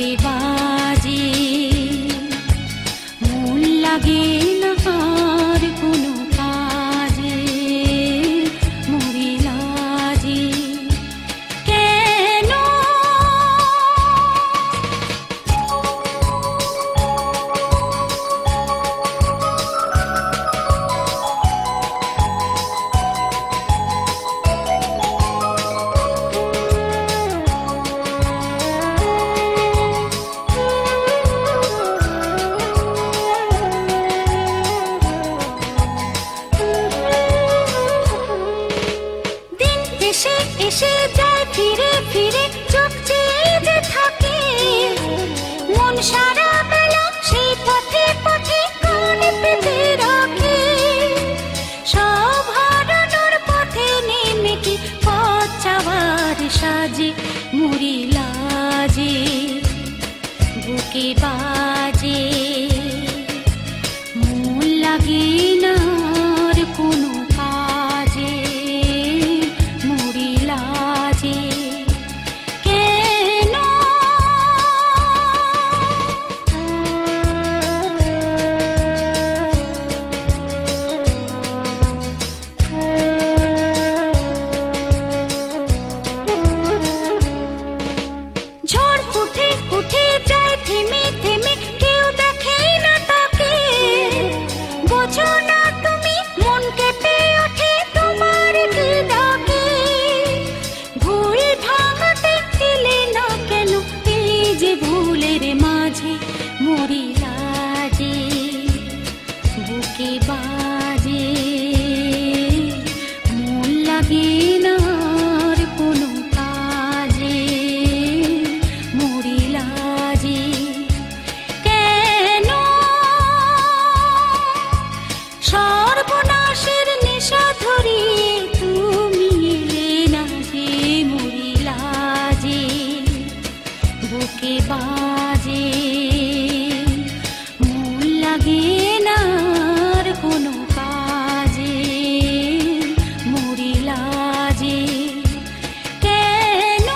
বুকে বাজে মন লাগে না আর কোনো কাজে মরি লাজে কেন এসে যায় ফিরে ফিরে চোখ চেয়ে যে থাকে মন সারা বেলা সেই পথে পথে কান পেতে রাখে সব হারানোর পথে নেমে কি পথ চাওয়ার সাজে মরি লাজে বুকে বাজে মন লাগে না আর কোনো কাজে কেন ঝড় উঠে উঠে যায় থেমে থেমে কেউ দেখে না তাকে বোঝো না তুমি মন কেঁপে ওঠে তোমার কি ডাকে ভুল ভাঙাতে দিলে না কেন এই যে ভুলের মাঝে মরি লাজে বুকে বাজে মন লাগে না আর কোনো কাজে মরি লাজে কেন সর্বনাশের নেশা ধরিয়ে তুমি এলে না যে মরি লাজে বুকে বাজে মন লাগে না আর কোনো কাজে মরি লাজে কেন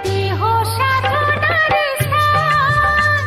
দেহ সাধনার স্থান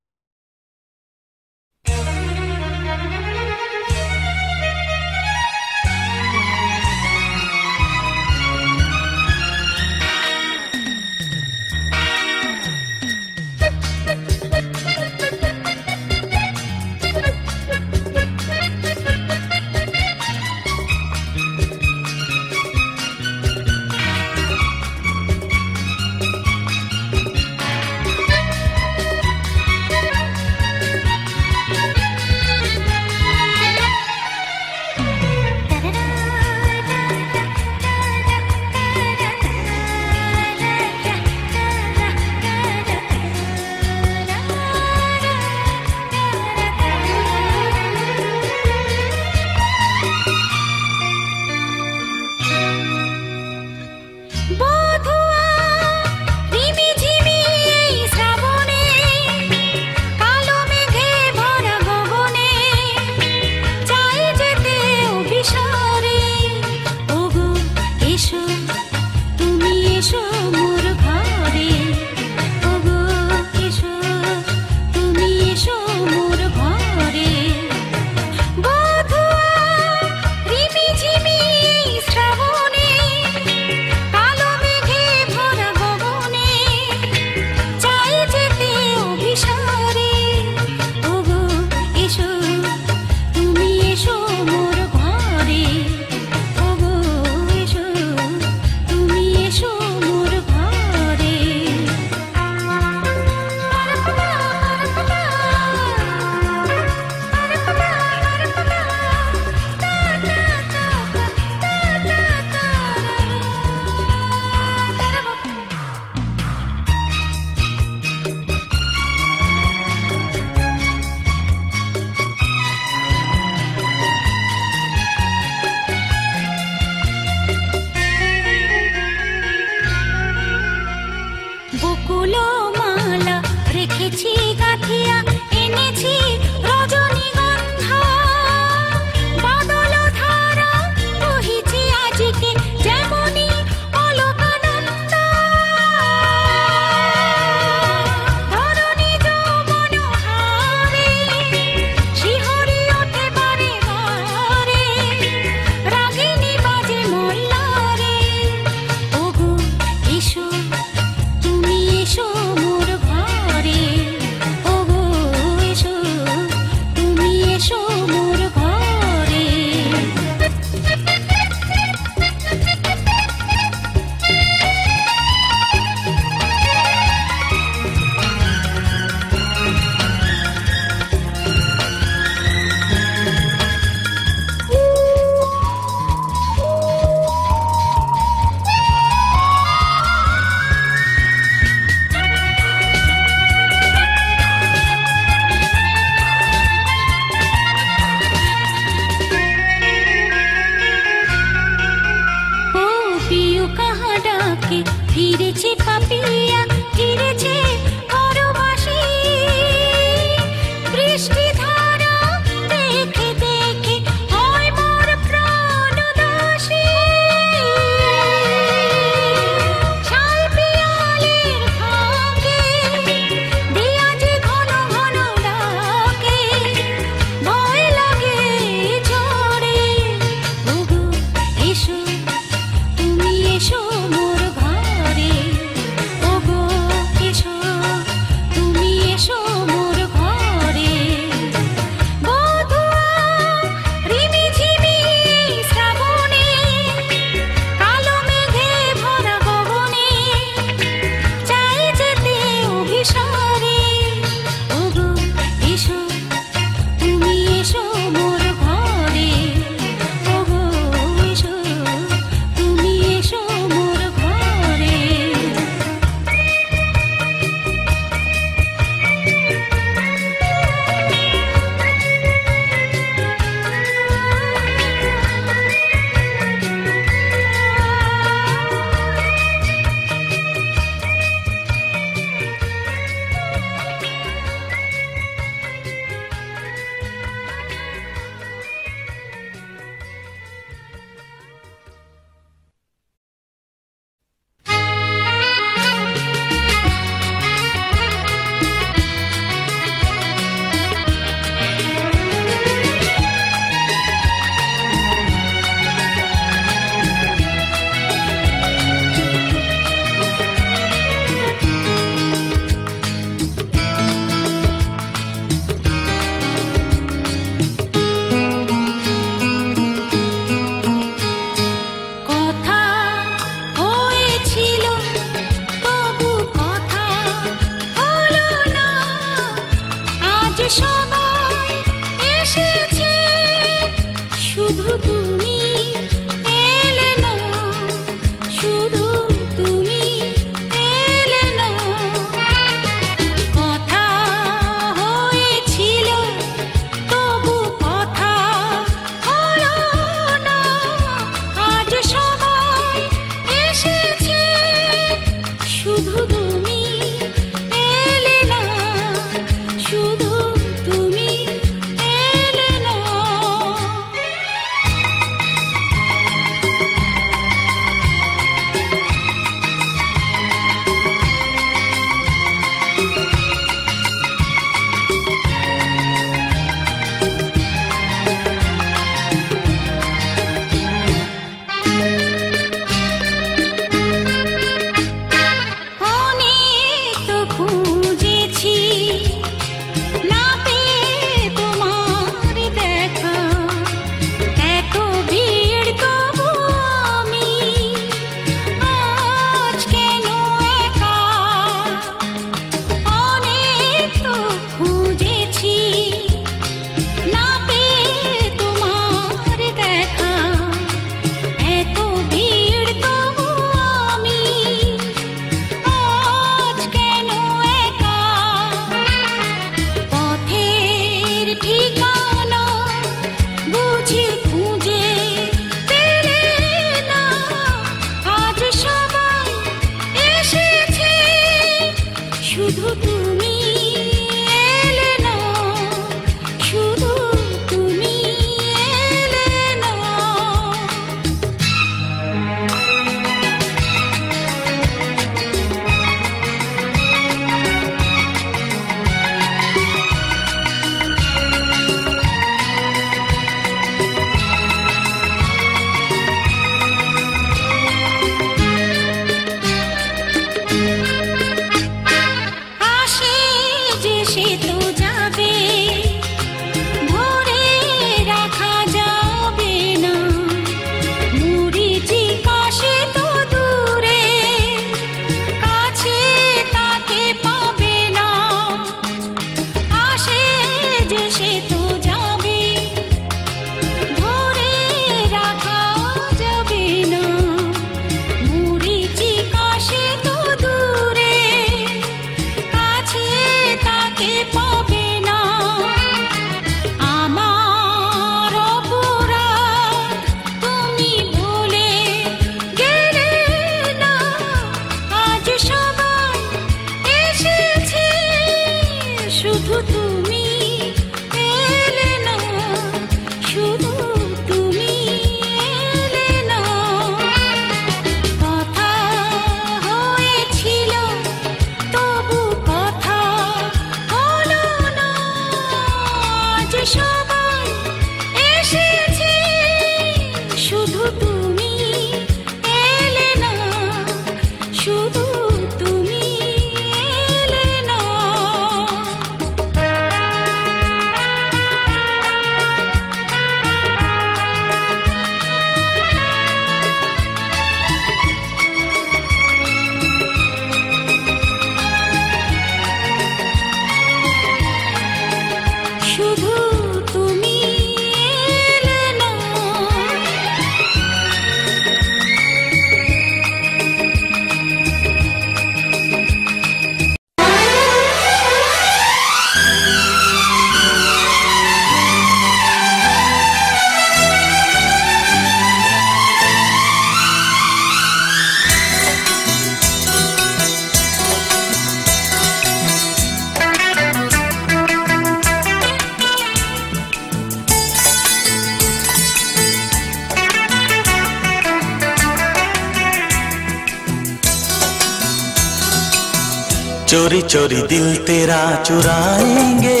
चोरी चोरी दिल तेरा चुराएंगे,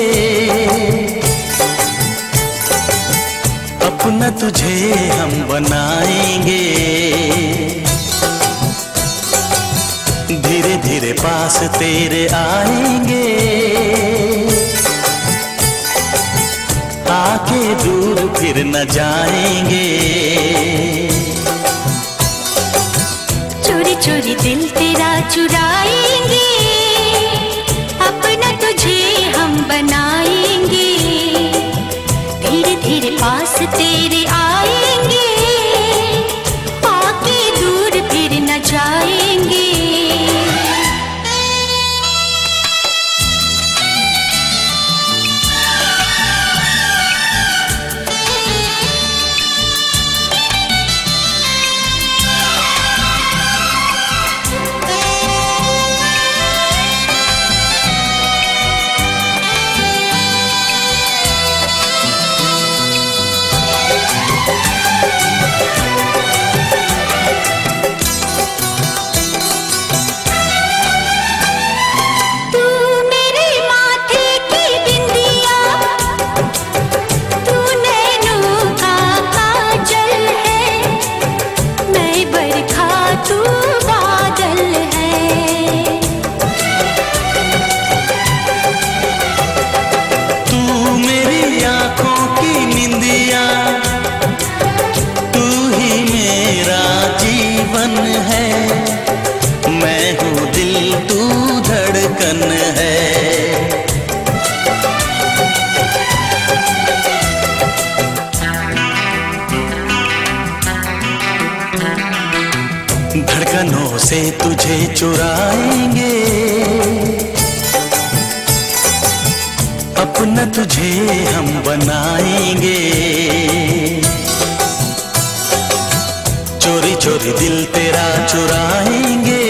अपना तुझे हम बनाएंगे। धीरे धीरे पास तेरे आएंगे, आके दूर फिर न जाएंगे। चोरी चोरी दिल तेरा चुराएंगे, अपना तुझे हम बनाएंगे। धीरे धीरे पास तेरे आएंगे, आके दूर फिर न जाएंगे। धड़कनों से तुझे चुराएंगे, अपना तुझे हम बनाएंगे। चोरी चोरी दिल तेरा चुराएंगे,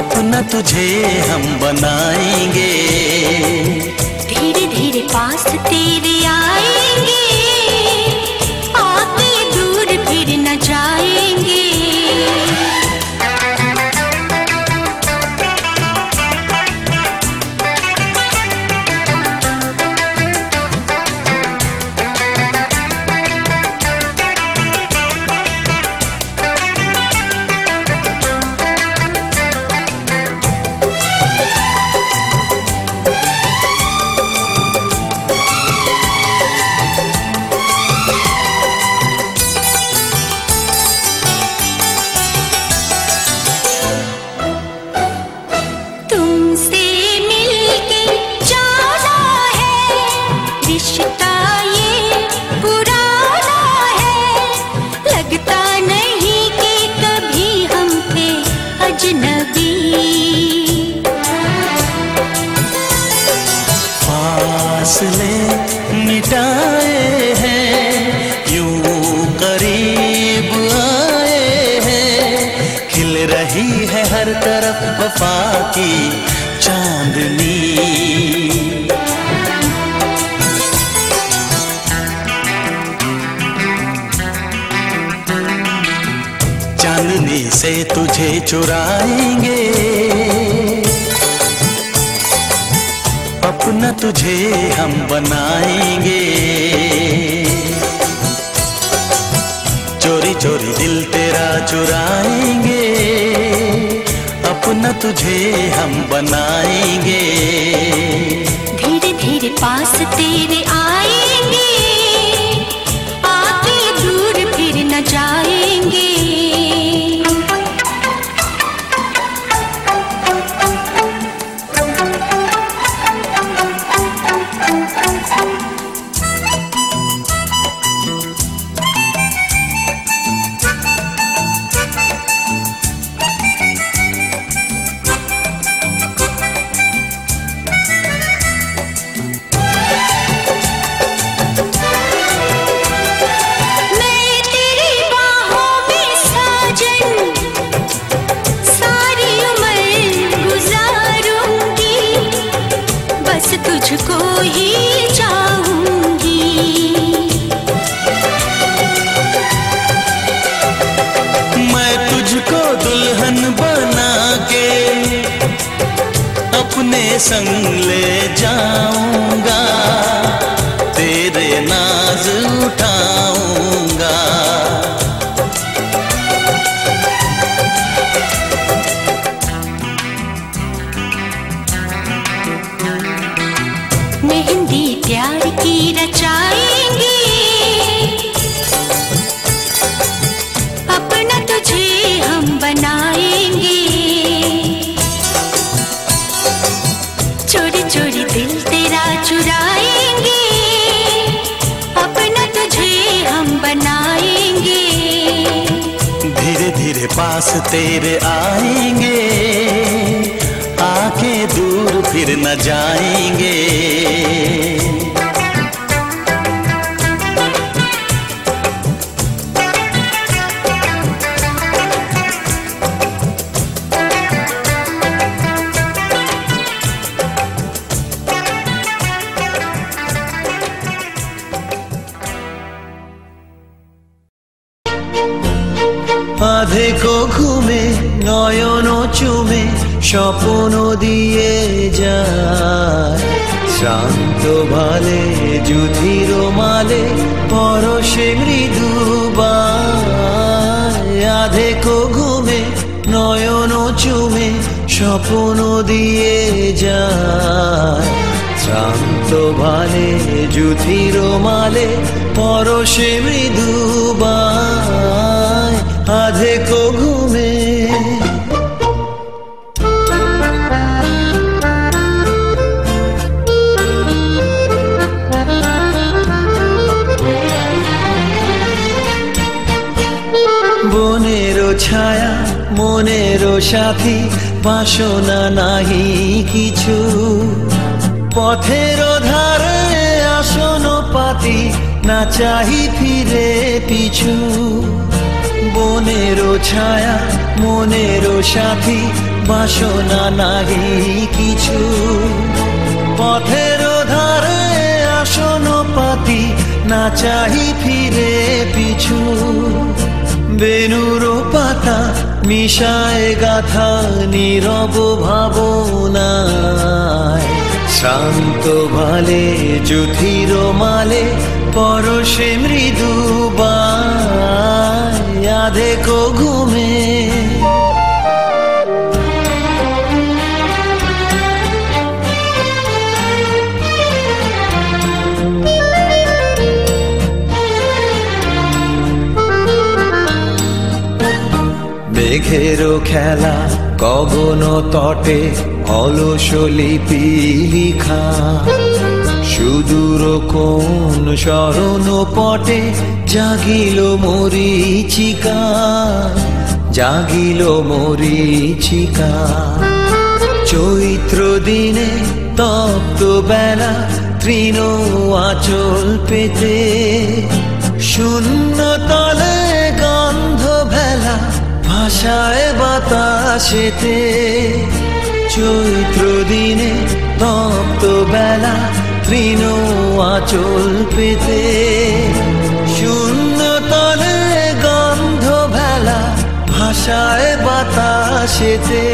अपना तुझे हम बनाएंगे। धीरे धीरे पास तेरे आएंगे, आके दूर फिर न जाएंगे। फासले मिटाए हैं, यूं करीब आए हैं। खिल रही है हर तरफ वफा की चांदनी। चांदनी से तुझे चुराएंगे, अपना तुझे हम बनाएंगे। चोरी चोरी दिल तेरा चुराएंगे, अपना तुझे हम बनाएंगे। धीरे धीरे पास तेरे आएंगे, आके दूर फिर न जाएंगे। संग ले जाऊंगा, तेरे नाज उठाऊंगा। मेहंदी प्यार की रचाएंगे, अपना तुझे हम बनाएंगे। चोरी चोरी दिल तेरा चुराएंगे, अपना तुझे हम बनाएंगे। धीरे धीरे पास तेरे आएंगे, आके दूर फिर न जाएंगे। আধে কো ঘুমে নয়ন চুমে স্বপ্ন দিয়ে যায়, শান্ত ভালে যুধির মালে পরশে মৃদুবায়। আধে কো ঘুমে নয়ন চুমে স্বপ্ন দিয়ে যায়, শান্ত ভালে যুধির মালে পরশে মৃদুবায়। আধে কো ঘুমে বনেরও ছায়া মনেরও সাথী, বাসনা নাহি কিছু। পথেরও ধারে আসন পাতি, না চাহি ফিরে পিছু। বনেরও ছায়া মনেরও সাথী, বাসনা নাহি কিছু। পথেরও ধারে আসন পাতি, না চাহি ফিরে পিছু। বেনুর পাতা মিশায় গাথা নীরব ভাবনায়, শান্ত ভালে যুধির মালে পরশে মৃদুবায়। আধে কো ঘুমে মেঘেরও খেলা গগন তটে, অলস লিপি লিখা। সুদূর কোন শরণ পটে জাগিল মরীচিকা, জাগিল মরীচিকা। চৈত্র দিনে তপ্ত বেলা, তৃণ আঁচল পেতে। শূন্য তলে গন্ধ ভেলা, ভাষায় বাতাসেতে। চৈত্র দিনে তপ্ত বেলা, তৃণ আঁচল পেতে। শূন্য তলে গন্ধ ভেলা, ভাষায় বাতাসেতে।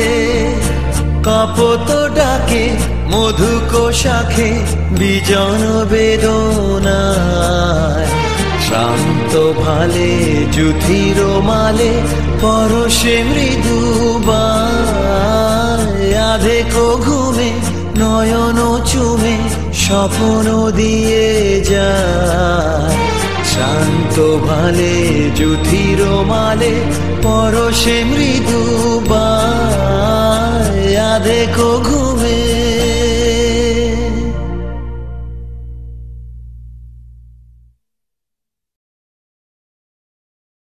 কাপত ডাকে মধুক শাখে, বিজন বেদনায়। শান্ত ভালে যুধির মালে পরশে মৃদুবায়। আধে কো ঘুমে নয়ন চুমে স্বপ্ন দিয়ে যায়, শান্ত ভালে যুধির মালে পরশে মৃদুবায়। আধে কো ঘুমে